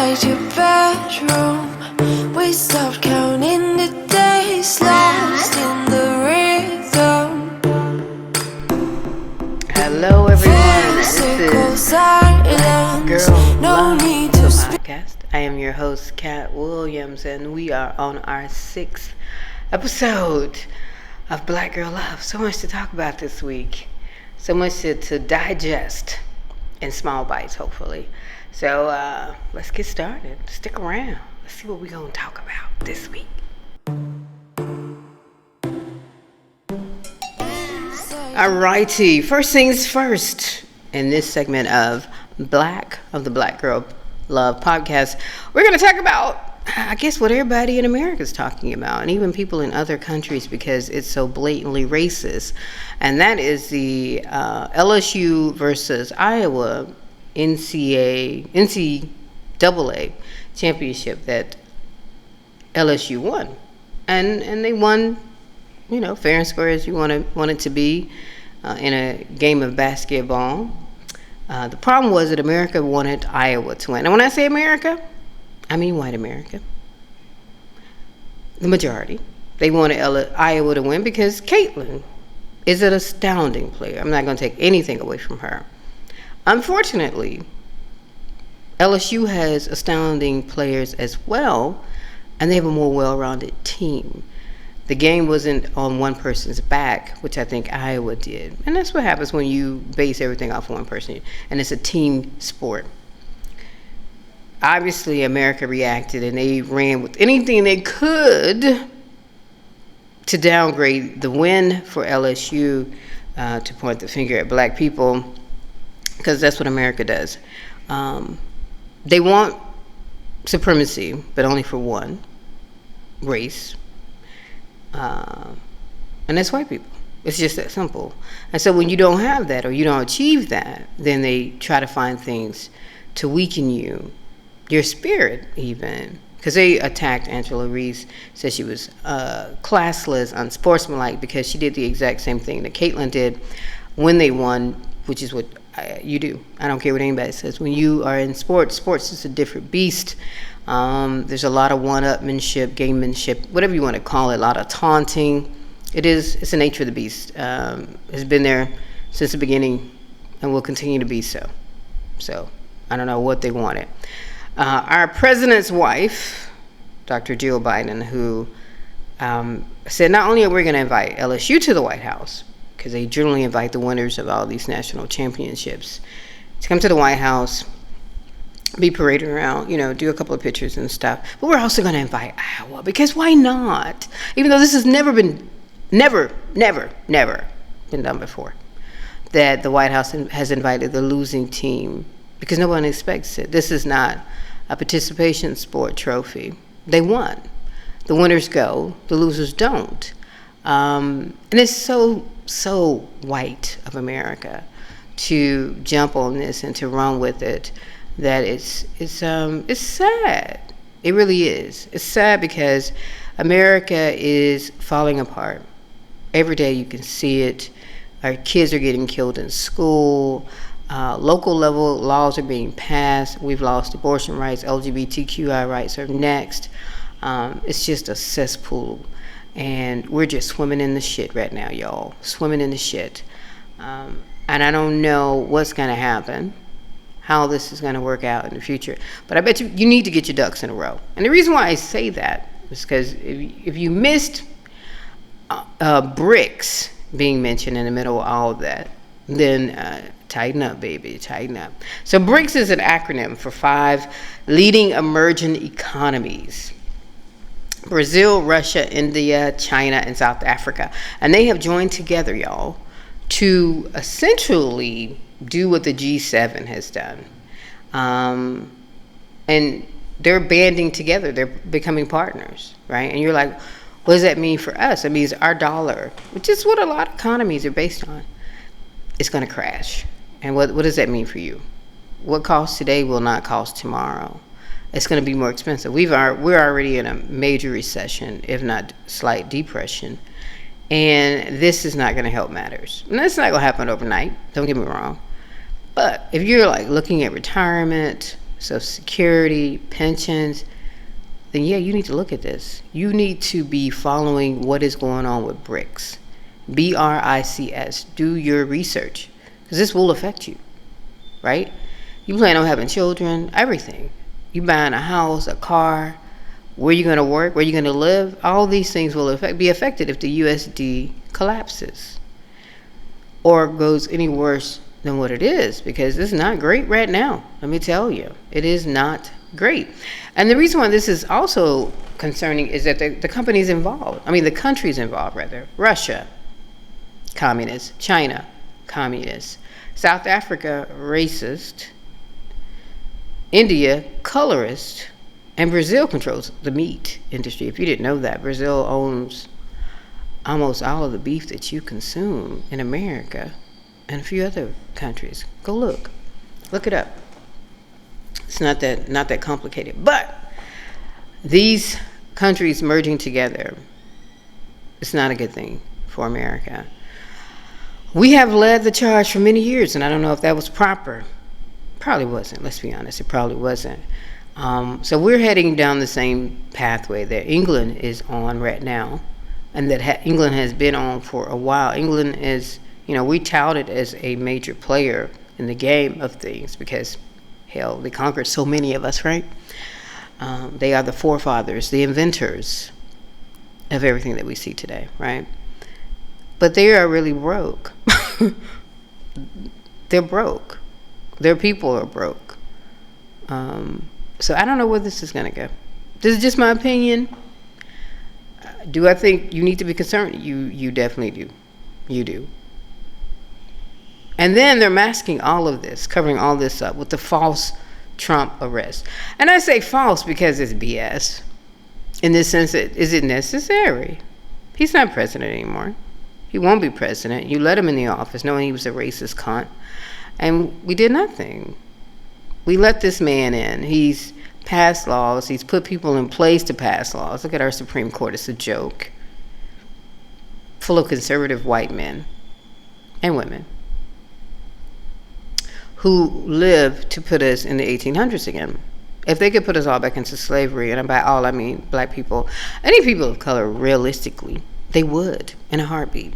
inside your bedroom. We stopped counting the days, lost in the rhythm. Hello everyone, this Physical is silence, Girl no Love need to speak. Podcast. I am your host, Kat Williams, and we are on our 6th episode of Black Girl Love. So much to talk about this week. So much to digest in small bites, hopefully. So let's get started. Stick around. Let's see what we're going to talk about this week. Alrighty, first things first. In this segment of the Black Girl Love Podcast, we're going to talk about, I guess, what everybody in America is talking about, and even people in other countries, because it's so blatantly racist. And that is the LSU versus Iowa NCAA Championship that LSU won. And they won, fair and square as you want it to be in a game of basketball. The problem was that America wanted Iowa to win. And when I say America, I mean white America. The majority. They wanted Iowa to win because Caitlin is an astounding player. I'm not going to take anything away from her. Unfortunately, LSU has astounding players as well, and they have a more well-rounded team. The game wasn't on one person's back, which I think Iowa did. And that's what happens when you base everything off one person, and it's a team sport. Obviously, America reacted, and they ran with anything they could to downgrade the win for LSU, to point the finger at black people, because that's what America does. They want supremacy, but only for one race, and that's white people. It's just that simple. And so when you don't have that, or you don't achieve that, then they try to find things to weaken you, your spirit even. Because they attacked Angela Reese, said she was classless, unsportsmanlike, because she did the exact same thing that Caitlin did when they won, which is what you do. I don't care what anybody says. When you are in sports is a different beast. There's a lot of one-upmanship, gamemanship, whatever you want to call it, a lot of taunting. It's the nature of the beast. It's been there since the beginning and will continue to be so. So I don't know what they wanted. Our president's wife, Dr. Jill Biden, who said not only are we going to invite LSU to the White House, because they generally invite the winners of all these national championships to come to the White House, be paraded around, do a couple of pictures and stuff. But we're also going to invite Iowa, because why not? Even though this has never been done before, that the White House has invited the losing team, because no one expects it. This is not a participation sport trophy. They won. The winners go, the losers don't. And it's so white of America to jump on this and to run with it, that it's sad. It really is. It's sad because America is falling apart. Every day you can see it. Our kids are getting killed in school. Local level laws are being passed. We've lost abortion rights. LGBTQI rights are next. It's just a cesspool. And we're just swimming in the shit right now, y'all. Swimming in the shit. And I don't know what's going to happen, how this is going to work out in the future. But I bet you need to get your ducks in a row. And the reason why I say that is because if you missed BRICS being mentioned in the middle of all of that, then tighten up, baby, tighten up. So BRICS is an acronym for 5 leading emerging economies: Brazil, Russia, India, China, and South Africa. And they have joined together, y'all, to essentially do what the G7 has done. And they're banding together. They're becoming partners, right? And you're like, what does that mean for us? It means our dollar, which is what a lot of economies are based on, is going to crash. And what does that mean for you? What costs today will not cost tomorrow. It's going to be more expensive. We're already in a major recession, if not slight depression. And this is not going to help matters. And that's not going to happen overnight. Don't get me wrong. But if you're like looking at retirement, Social Security, pensions, then yeah, you need to look at this. You need to be following what is going on with BRICS. BRICS. Do your research, because this will affect you, right? You plan on having children, everything. You buying a house, a car, where you're going to work, where you're going to live. All these things will be affected if the USD collapses or goes any worse than what it is, because it's not great right now. Let me tell you, it is not great. And the reason why this is also concerning is that the companies involved, the countries involved rather, Russia, communist, China, communist, South Africa, racist, India, colorist, and Brazil controls the meat industry. If you didn't know that, Brazil owns almost all of the beef that you consume in America and a few other countries. Go look it up. It's not that complicated. But these countries merging together, it's not a good thing for America. We have led the charge for many years, and I don't know if that was proper. Probably wasn't. Let's be honest. It probably wasn't. So we're heading down the same pathway that England is on right now, and that England has been on for a while. England is, we touted as a major player in the game of things because, hell, they conquered so many of us, right? They are the forefathers, the inventors of everything that we see today, right? But they are really broke. They're broke. Their people are broke. So I don't know where this is going to go. This is just my opinion. Do I think you need to be concerned? You definitely do. You do. And then they're masking all of this, covering all this up with the false Trump arrest. And I say false because it's BS. In this sense, is it necessary? He's not president anymore. He won't be president. You let him in the office knowing he was a racist cunt. And we did nothing. We let this man in. He's passed laws. He's put people in place to pass laws. Look at our Supreme Court. It's a joke. Full of conservative white men and women who live to put us in the 1800s again. If they could put us all back into slavery, and by all I mean black people, any people of color, realistically, they would in a heartbeat.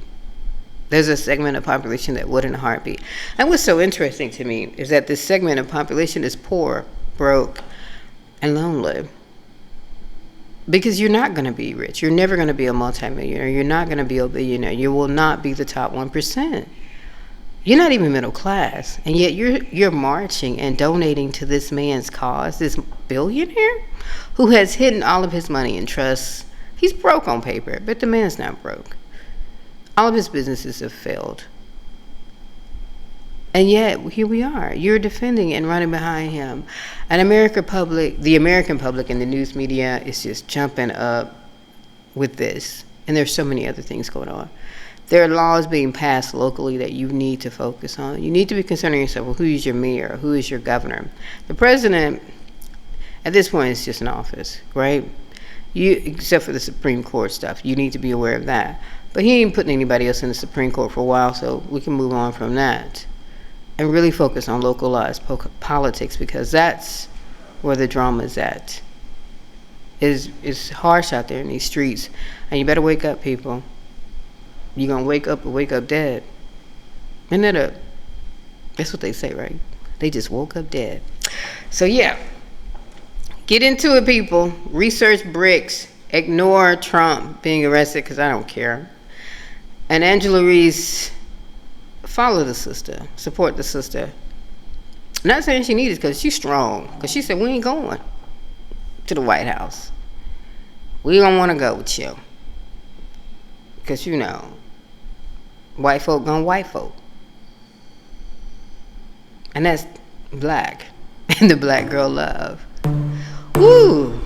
There's a segment of population that would in a heartbeat. And what's so interesting to me is that this segment of population is poor, broke, and lonely. Because you're not going to be rich. You're never going to be a multimillionaire. You're not going to be a billionaire. You will not be the top 1%. You're not even middle class. And yet you're marching and donating to this man's cause, this billionaire who has hidden all of his money in trusts. He's broke on paper, but the man's not broke. All of his businesses have failed. And yet, here we are. You're defending and running behind him. And the American public and the news media is just jumping up with this. And there's so many other things going on. There are laws being passed locally that you need to focus on. You need to be concerning yourself with who is your mayor, who is your governor. The president, at this point, is just an office, right? Except for the Supreme Court stuff. You need to be aware of that. But he ain't putting anybody else in the Supreme Court for a while, so we can move on from that and really focus on localized politics, because that's where the drama is at. It's harsh out there in these streets, and you better wake up, people. You're going to wake up or wake up dead. Isn't that that's what they say, right? They just woke up dead. So yeah, get into it, people. Research BRICS. Ignore Trump being arrested, because I don't care. And Angela Reese, follow the sister. Support the sister. I'm not saying she needs it because she's strong. Because she said, we ain't going to the White House. We don't want to go with you. Because, white folk gonna white folk. And that's black. And the black girl love. Woo!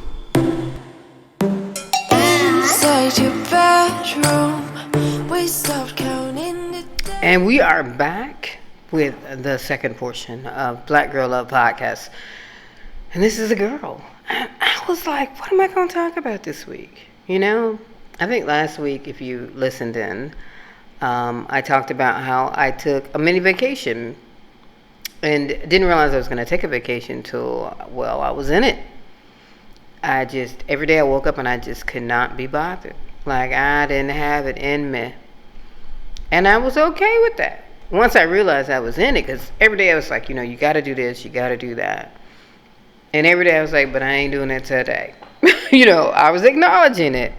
Inside your bedroom, we stopped counting the days. And we are back with the second portion of Black Girl Love Podcast. And this is a girl. I was like, what am I going to talk about this week? I think last week, if you listened in, I talked about how I took a mini vacation and didn't realize I was going to take a vacation till, well, I was in it. Every day I woke up and I just could not be bothered. Like, I didn't have it in me. And I was okay with that. Once I realized I was in it, because every day I was like, you got to do this, you got to do that. And every day I was like, but I ain't doing it today. I was acknowledging it.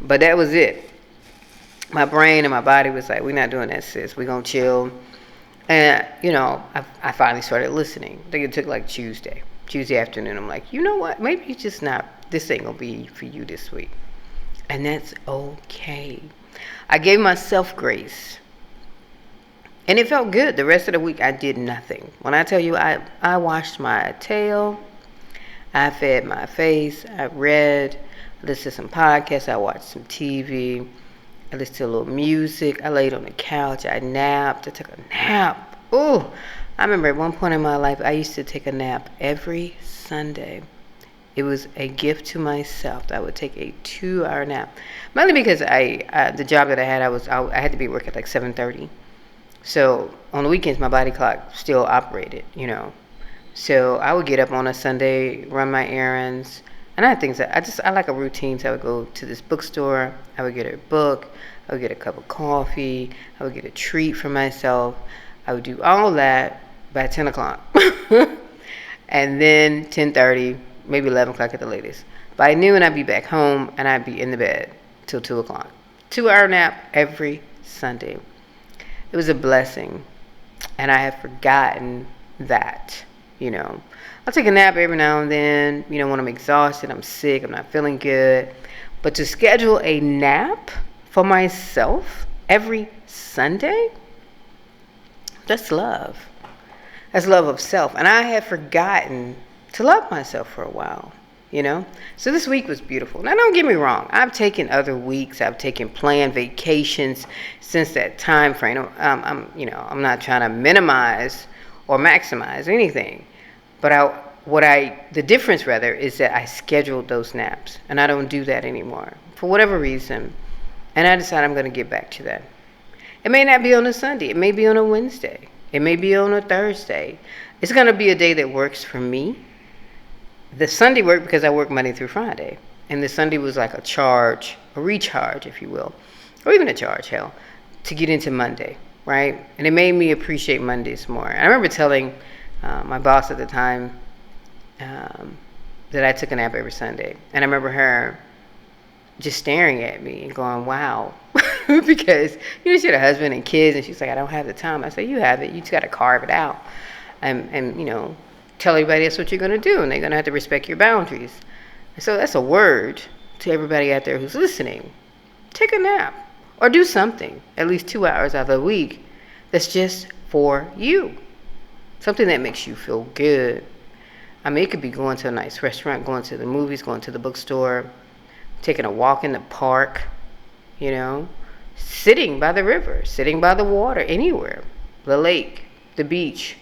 But that was it. My brain and my body was like, we're not doing that, sis. We're going to chill. And, I finally started listening. I think it took like Tuesday afternoon. I'm like, you know what? Maybe it's just not, this ain't going to be for you this week. And that's okay. I gave myself grace. And it felt good. The rest of the week, I did nothing. When I tell you, I washed my tail. I fed my face. I read. I listened to some podcasts. I watched some TV. I listened to a little music. I laid on the couch. I napped. I took a nap. Oh, I remember at one point in my life, I used to take a nap every Sunday. It was a gift to myself. I would take a 2-hour nap. Mainly because the job that I had, I had to be at work at like 7:30. So on the weekends, my body clock still operated, So I would get up on a Sunday, run my errands. And I had things that I like a routine. So I would go to this bookstore. I would get a book. I would get a cup of coffee. I would get a treat for myself. I would do all that by 10 o'clock. And then 10:30, maybe 11 o'clock at the latest. By noon, I'd be back home and I'd be in the bed till 2 o'clock. 2-hour nap every Sunday. It was a blessing. And I have forgotten that, I'll take a nap every now and then, when I'm exhausted, I'm sick, I'm not feeling good. But to schedule a nap for myself every Sunday, that's love. That's love of self. And I had forgotten to love myself for a while, So this week was beautiful. Now, don't get me wrong. I've taken other weeks. I've taken planned vacations since that time frame. I'm not trying to minimize or maximize anything. But the difference rather is that I scheduled those naps, and I don't do that anymore for whatever reason. And I decided I'm going to get back to that. It may not be on a Sunday. It may be on a Wednesday. It may be on a Thursday. It's going to be a day that works for me. The Sunday worked because I work Monday through Friday, and the Sunday was like a recharge, if you will, or even a charge, hell, to get into Monday, right? And it made me appreciate Mondays more. And I remember telling my boss at the time that I took a nap every Sunday. And I remember her just staring at me and going, wow. Because, she had a husband and kids, and she's like, I don't have the time. I said, you have it. You just got to carve it out. And tell everybody that's what you're going to do. And they're going to have to respect your boundaries. And so that's a word to everybody out there who's listening. Take a nap. Or do something, at least 2 hours out of the week, that's just for you. Something that makes you feel good. I mean, it could be going to a nice restaurant, going to the movies, going to the bookstore, taking a walk in the park, sitting by the river, sitting by the water, anywhere, the lake, the beach,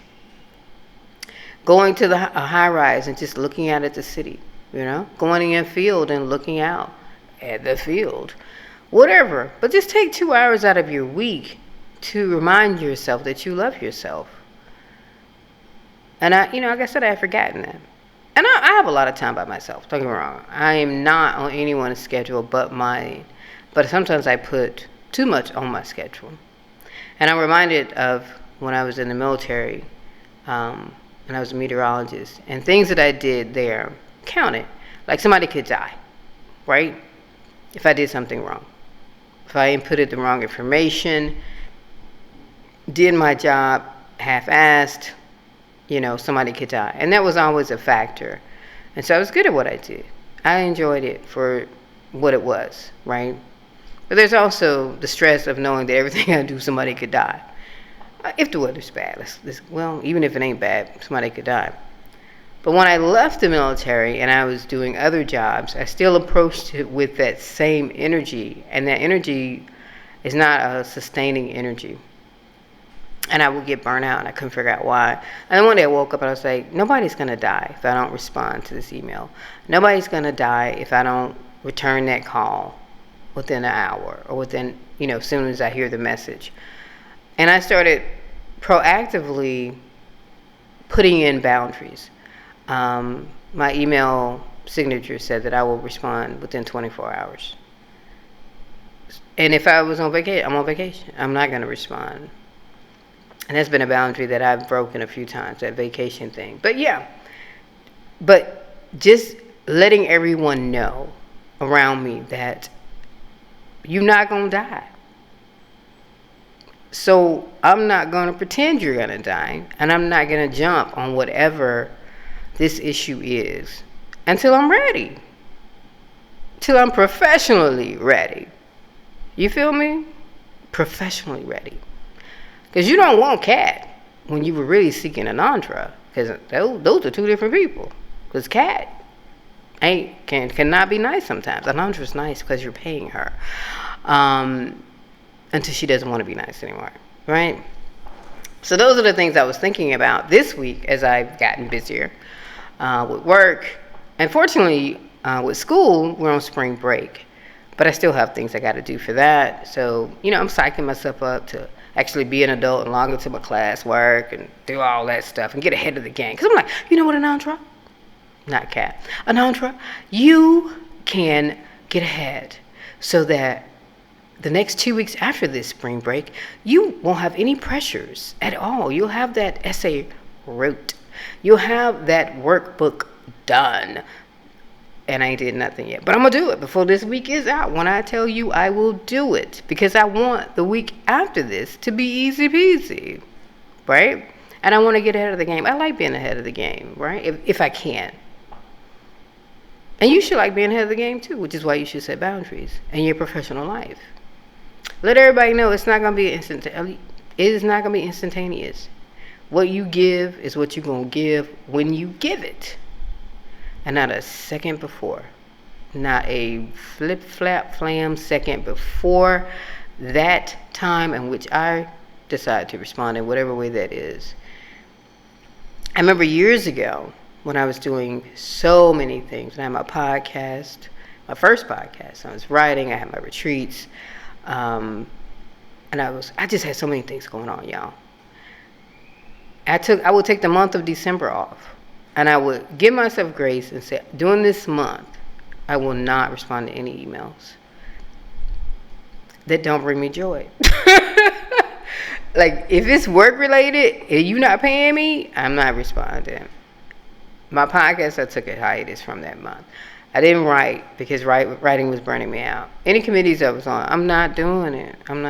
going to a high rise and just looking out at the city, going in a field and looking out at the field, whatever. But just take 2 hours out of your week to remind yourself that you love yourself. And like I said, I had forgotten that. And I have a lot of time by myself. Don't get me wrong. I am not on anyone's schedule but mine. But sometimes I put too much on my schedule. And I'm reminded of when I was in the military, and I was a meteorologist, and things that I did there counted. Like somebody could die, right? If I did something wrong. If I inputted the wrong information, did my job half-assed, somebody could die. And that was always a factor. And so I was good at what I did. I enjoyed it for what it was, right? But there's also the stress of knowing that everything I do, somebody could die. If the weather's bad, even if it ain't bad, somebody could die. But when I left the military and I was doing other jobs, I still approached it with that same energy. And that energy is not a sustaining energy. And I would get burnt out, and I couldn't figure out why. And then one day I woke up and I was like, nobody's going to die if I don't respond to this email. Nobody's going to die if I don't return that call within an hour or within, as soon as I hear the message. And I started proactively putting in boundaries. My email signature said that I will respond within 24 hours. And if I was on vacation, I'm on vacation. I'm not going to respond. And that's been a boundary that I've broken a few times, that vacation thing. But yeah, but just letting everyone know around me that you're not going to die. So I'm not going to pretend you're going to die, and I'm not going to jump on whatever this issue is until I'm ready, till I'm professionally ready. You feel me? Professionally ready. Because you don't want Cat when you were really seeking Anandra, because those are two different people. Because Cat cannot be nice sometimes. Anandra's nice because you're paying her. Until she doesn't want to be nice anymore, right? So those are the things I was thinking about this week as I've gotten busier with work. And fortunately, with school, we're on spring break. But I still have things I got to do for that. So, I'm psyching myself up to actually be an adult and log into my classwork and do all that stuff and get ahead of the game. Because I'm like, you know what, Anandra? Not Cat. Anandra, you can get ahead so that the next 2 weeks after this spring break, you won't have any pressures at all. You'll have that essay wrote. You'll have that workbook done. And I ain't did nothing yet. But I'm going to do it before this week is out. When I tell you, I will do it. Because I want the week after this to be easy peasy. Right? And I want to get ahead of the game. I like being ahead of the game. Right? If I can. And you should like being ahead of the game too. Which is why you should set boundaries in your professional life. Let everybody know it's not going to be instantaneous. It is not going to be instantaneous. What you give is what you're going to give when you give it. And not a second before. Not a flip-flap-flam second before that time in which I decide to respond in whatever way that is. I remember years ago when I was doing so many things. I had my podcast, my first podcast. I was writing. I had my retreats. And I just had so many things going on, y'all. I would take the month of December off, and I would give myself grace and say, during this month, I will not respond to any emails that don't bring me joy. Like, if it's work related and you not paying me, I'm not responding. My podcast, I took a hiatus from that month. I didn't write because writing was burning me out. Any committees I was on, I'm not doing it. And,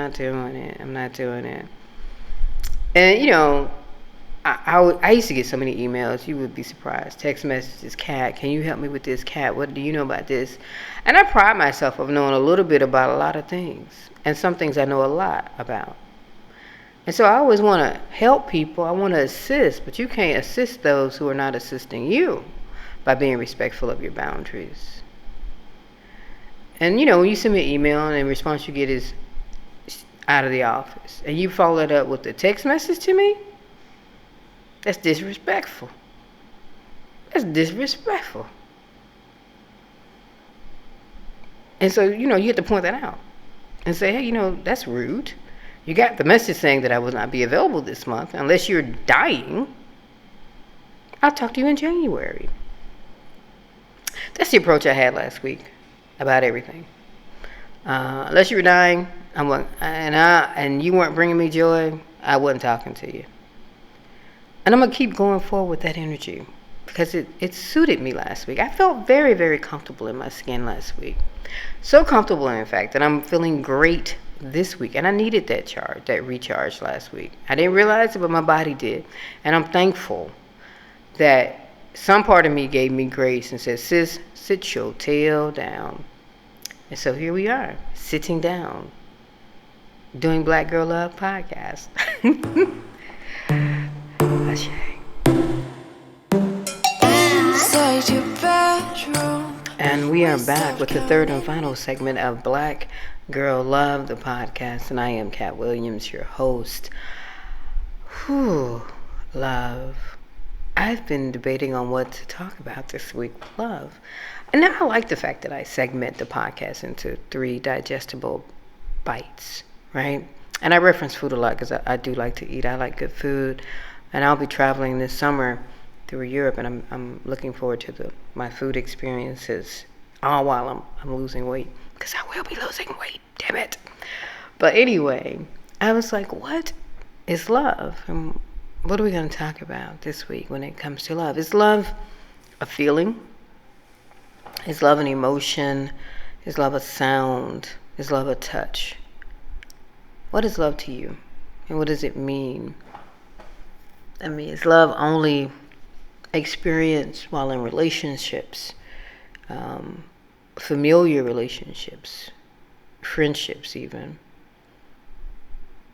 I used to get so many emails. You would be surprised. Text messages, Cat, can you help me with this? Cat, what do you know about this? And I pride myself of knowing a little bit about a lot of things. And some things I know a lot about. And so I always want to help people. I want to assist. But you can't assist those who are not assisting you by being respectful of your boundaries. And, when you send me an email and the response you get is out of the office, and you follow it up with a text message to me, that's disrespectful. That's disrespectful. And so, you have to point that out and say, hey, that's rude. You got the message saying that I will not be available this month unless you're dying. I'll talk to you in January. That's the approach I had last week about everything. Unless you were dying, and you weren't bringing me joy, I wasn't talking to you. And I'm going to keep going forward with that energy because it suited me last week. I felt very, very comfortable in my skin last week. So comfortable, in fact, that I'm feeling great this week. And I needed that recharge last week. I didn't realize it, but my body did. And I'm thankful that some part of me gave me grace and said, sis, sit your tail down. And so here we are, sitting down, doing Black Girl Love podcast. Inside your bedroom. And we are back with the third and final segment of Black Girl Love, the podcast. And I am Cat Williams, your host. Love. I've been debating on what to talk about this week with love. And now I like the fact that I segment the podcast into 3 digestible bites, right? And I reference food a lot because I do like to eat. I like good food. And I'll be traveling this summer through Europe, and I'm looking forward to my food experiences, all while I'm losing weight, because I will be losing weight, damn it. But anyway, I was like, what is love? And what are we going to talk about this week when it comes to love? Is love a feeling? Is love an emotion? Is love a sound? Is love a touch? What is love to you? And what does it mean? I mean, is love only experienced while in relationships, familiar relationships, friendships even,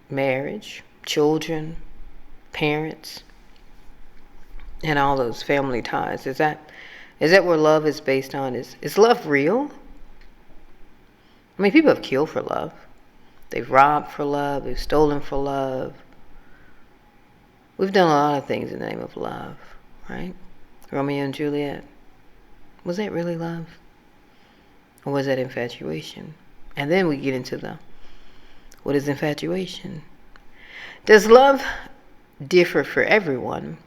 marriage, children, parents, and all those family ties? Is that where love is based on? Is love real? I mean, people have killed for love. They've robbed for love. They've stolen for love. We've done a lot of things in the name of love, right? Romeo and Juliet. Was that really love? Or was that infatuation? And then we get into what is infatuation? Does love differ for everyone?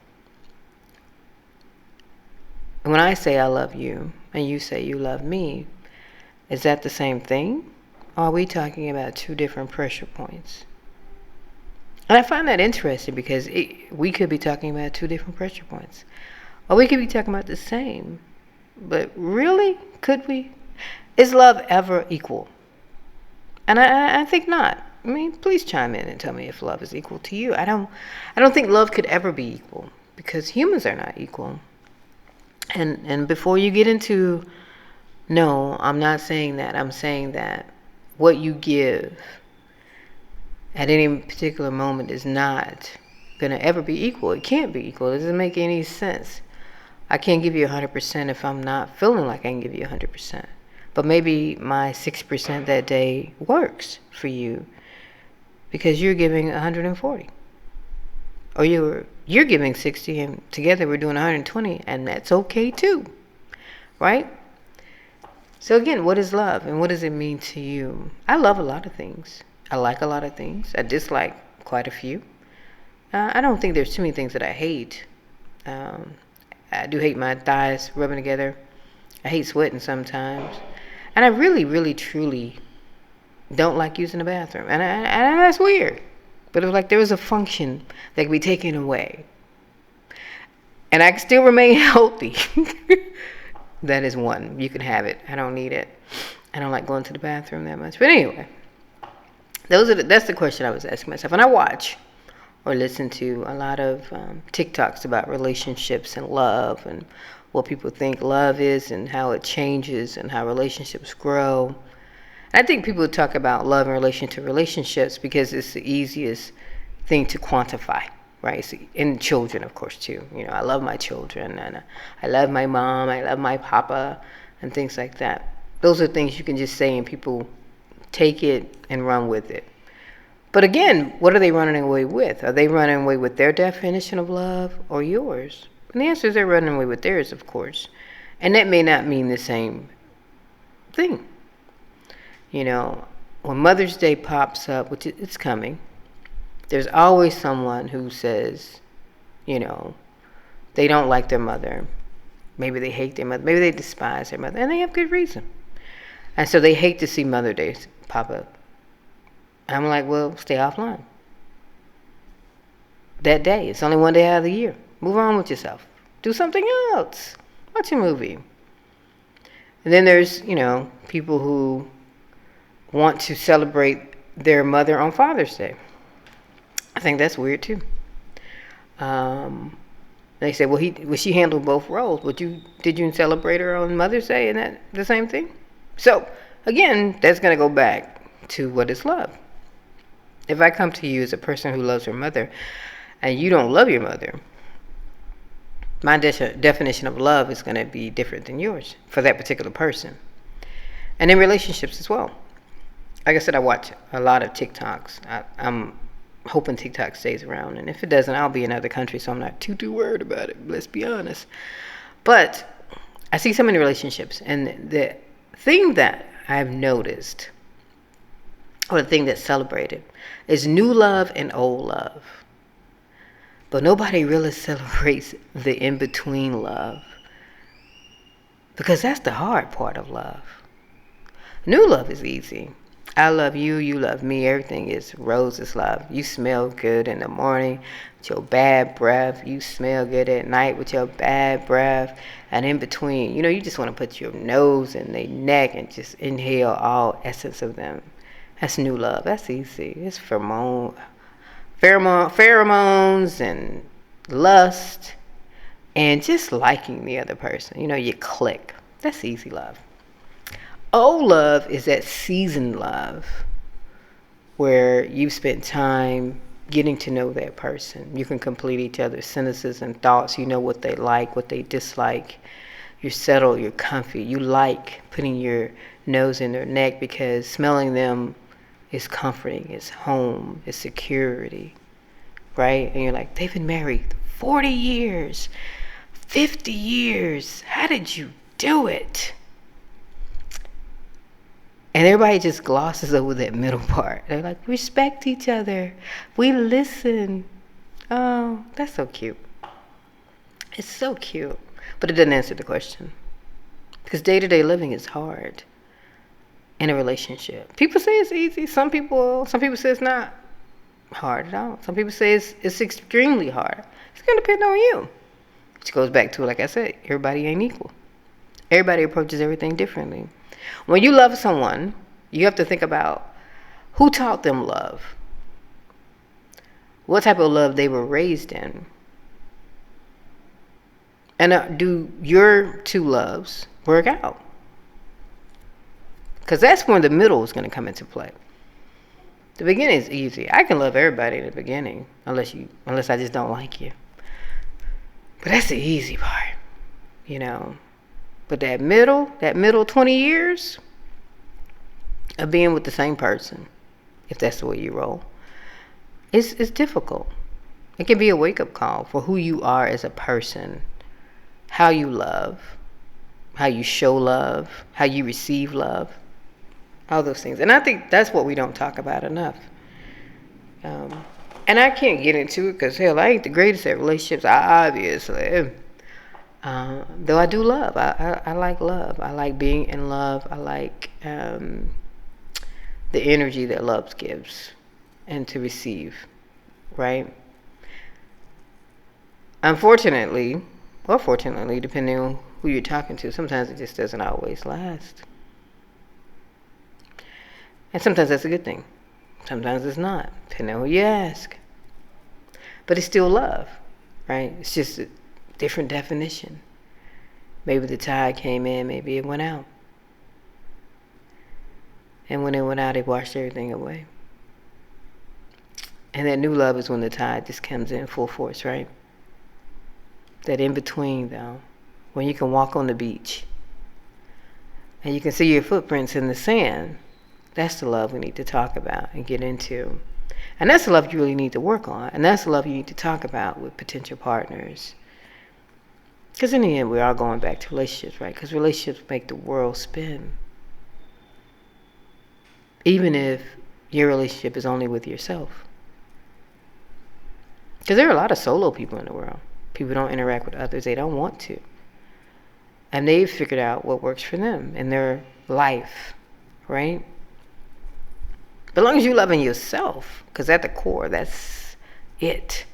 When I say I love you, and you say you love me, is that the same thing? Or are we talking about two different pressure points? And I find that interesting because we could be talking about two different pressure points. Or we could be talking about the same. But really? Could we? Is love ever equal? And I think not. I mean, please chime in and tell me if love is equal to you. I don't think love could ever be equal, because humans are not equal. And before you get into, no, I'm not saying that. I'm saying that what you give at any particular moment is not going to ever be equal. It can't be equal. It doesn't make any sense. I can't give you 100% if I'm not feeling like I can give you 100%. But maybe my 6% that day works for you because you're giving 140. Or you're giving 60 and together we're doing 120, and that's okay too. Right? So again, what is love and what does it mean to you? I love a lot of things. I like a lot of things. I dislike quite a few. I don't think there's too many things that I hate. I do hate my thighs rubbing together. I hate sweating sometimes. And I really, really, truly don't like using the bathroom. And that's weird. But it was like there was a function that could be taken away. And I can still remain healthy. That is one. You can have it. I don't need it. I don't like going to the bathroom that much. But anyway, that's the question I was asking myself. And I watch or listen to a lot of TikToks about relationships and love and what people think love is and how it changes and how relationships grow. And I think people talk about love in relation to relationships because it's the easiest thing to quantify, right? And children, of course, too. You know, I love my children, and I love my mom, I love my papa, and things like that. Those are things you can just say and people take it and run with it. But again, what are they running away with? Are they running away with their definition of love or yours? And the answer is they're running away with theirs, of course. And that may not mean the same thing. You know, when Mother's Day pops up, which it's coming, there's always someone who says, you know, they don't like their mother. Maybe they hate their mother. Maybe they despise their mother. And they have good reason. And so they hate to see Mother's Day pop up. And I'm like, well, stay offline. That day. It's only one day out of the year. Move on with yourself. Do something else. Watch a movie. And then there's, you know, people who want to celebrate their mother on Father's Day. I think that's weird too. They say, well, she handled both roles. Did you celebrate her on Mother's Day? Isn't that the same thing? So again, that's going to go back to what is love. If I come to you as a person who loves her mother, and you don't love your mother, my definition of love is going to be different than yours for that particular person. And in relationships as well. Like I said, I watch a lot of TikToks. I'm hoping TikTok stays around. And if it doesn't, I'll be in another country, so I'm not too worried about it. Let's be honest. But I see so many relationships. And the thing that I've noticed, or the thing that's celebrated, is new love and old love. But nobody really celebrates the in-between love, because that's the hard part of love. New love is easy. I love you, you love me. Everything is roses love. You smell good in the morning with your bad breath. You smell good at night with your bad breath. And in between, you just want to put your nose in their neck and just inhale all essence of them. That's new love. That's easy. It's pheromones and lust and just liking the other person. You click. That's easy love. Old love is that seasoned love where you've spent time getting to know that person. You can complete each other's sentences and thoughts. You know what they like, what they dislike. You're settled, you're comfy. You like putting your nose in their neck because smelling them is comforting, it's home, it's security, right? And you're like, they've been married 40 years, 50 years. How did you do it? And everybody just glosses over that middle part. They're like, respect each other. We listen. Oh, that's so cute. It's so cute. But it doesn't answer the question. Because day-to-day living is hard in a relationship. People say it's easy. Some people say it's not hard at all. Some people say it's extremely hard. It's going to depend on you. Which goes back to, like I said, everybody ain't equal. Everybody approaches everything differently. When you love someone, you have to think about who taught them love, what type of love they were raised in, and do your two loves work out? Because that's when the middle is going to come into play. The beginning is easy. I can love everybody in the beginning, unless I just don't like you. But that's the easy part, But that middle 20 years of being with the same person, if that's the way you roll, it's difficult. It can be a wake-up call for who you are as a person, how you love, how you show love, how you receive love, all those things. And I think that's what we don't talk about enough. And I can't get into it because, hell, I ain't the greatest at relationships, obviously. Though I do love. I like love. I like being in love. I like the energy that love gives and to receive, right? Unfortunately, or fortunately, depending on who you're talking to, sometimes it just doesn't always last. And sometimes that's a good thing. Sometimes it's not, depending on who you ask. But it's still love, right? It's just a different definition. Maybe the tide came in, maybe it went out. And when it went out, it washed everything away. And that new love is when the tide just comes in full force, right? That in between, though, when you can walk on the beach and you can see your footprints in the sand, that's the love we need to talk about and get into. And that's the love you really need to work on. And that's the love you need to talk about with potential partners. Because in the end, we're all going back to relationships, right? Because relationships make the world spin. Even if your relationship is only with yourself. Because there are a lot of solo people in the world. People don't interact with others. They don't want to. And they've figured out what works for them in their life, right? But as long as you're loving yourself, because at the core, that's it.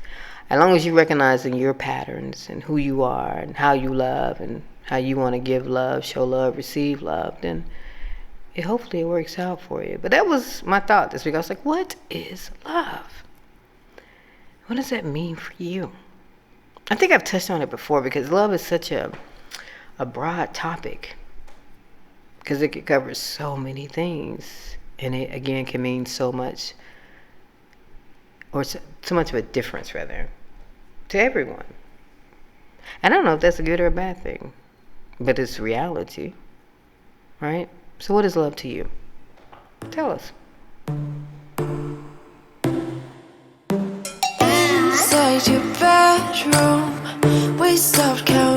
As long as you're recognizing your patterns and who you are and how you love and how you want to give love, show love, receive love, then hopefully it works out for you. But that was my thought this week. I was like, what is love? What does that mean for you? I think I've touched on it before because love is such a broad topic because it could cover so many things. And it, again, can mean so much, or so much of a difference, rather, to everyone. And I don't know if that's a good or a bad thing, but it's reality, right? So what is love to you? Tell us. Inside your bedroom, we stopped counting.